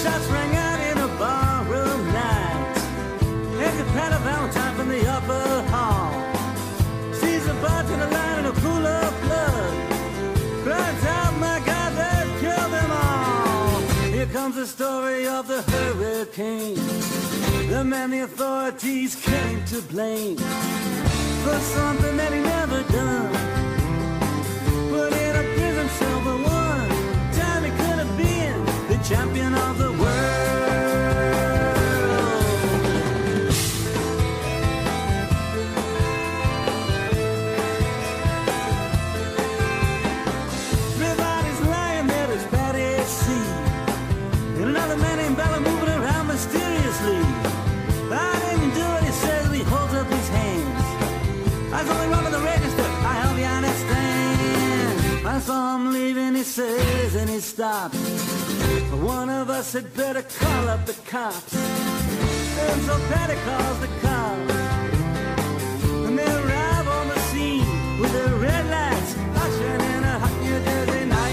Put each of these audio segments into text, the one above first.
Shots rang out in a barroom night. Enter Patty Valentine from the upper hall. Sees a bartender lying in a pool of blood. Cries out, my God, they've killed them all. Here comes the story of the hurricane. The man the authorities came to blame for something that he never done. Put in a prison cell for one time he could have been the champion of the world. Three bodies lying there, there's Patty C. And another man named Bella moving around mysteriously. I didn't do it, he says, and he holds up his hands. I was only rubbing the register, I hope you understand. I saw him leaving, he says, and he stops. One of us had better call up the cops. And so Patty calls the cops. And they arrive on the scene with their red lights flashing in a hot New Jersey night.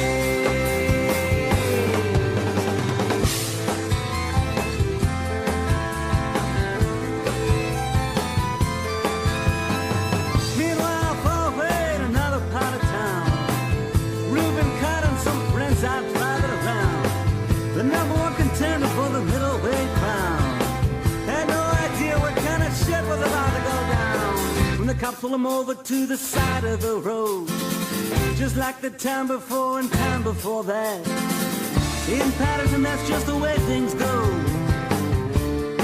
Meanwhile, far away in another part of town, Reuben Cott and some friends out driving around. The number one contender for the middleweight crown had no idea what kind of shit was about to go down. When the cops pulled him over to the side of the road, just like the time before and time before that. In Patterson, that's just the way things go.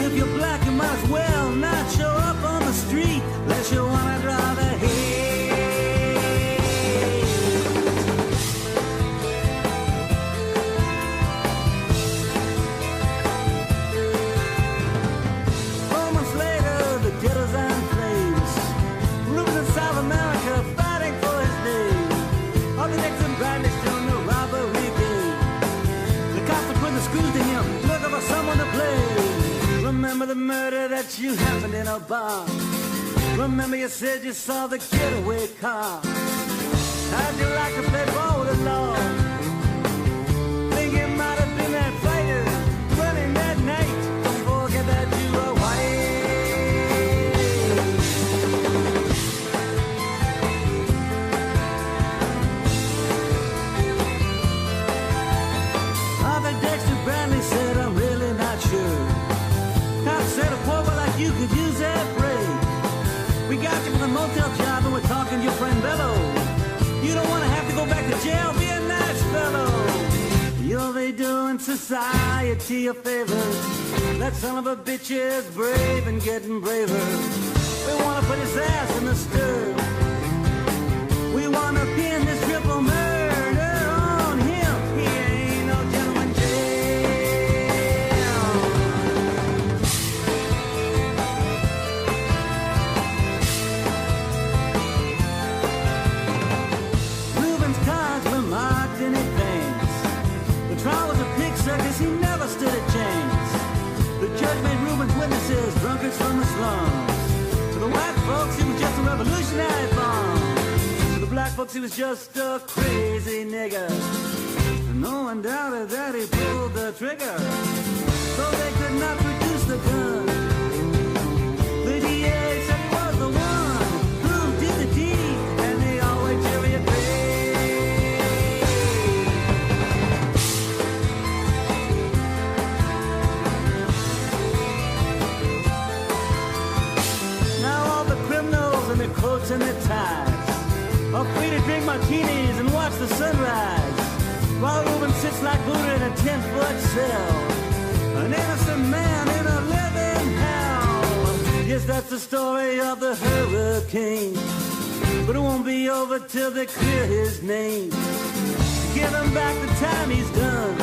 If you're black, you might as well not show up on the street unless you wanna drive ahead. Remember the murder that you happened in a bar. Remember you said you saw the getaway car. How'd you like to play ball with the law? Think it might have been that fighter running that night. Don't forget that you were white. Arthur Dexter Bradley said, I'm really not sure. Said a poor boy like you could use that break. We got you with a motel job and we're talking to your friend Bello. You don't want to have to go back to jail, be a nice fellow. You'll be doing society a favor. That son of a bitch is brave and getting braver. We want to put his ass in the stir. We want to pin this triple murder on him. He ain't no gentleman jail. In advance. The trial was a pig circus, he never stood a chance. The judge made Reuben's witnesses drunkards from the slums. To the white folks, he was just a revolutionary bomb. To the black folks, he was just a crazy nigger. And no one doubted that he pulled the trigger. So they could not produce the gun. The DA said he was the one who did the deed, and they always jury agreed. Their coats and their ties are free to drink martinis and watch the sunrise, while Reuben sits like Buddha in a 10-foot cell, an innocent man in a living hell. Yes, that's the story of the hurricane, but it won't be over till they clear his name. Give him back the time he's done.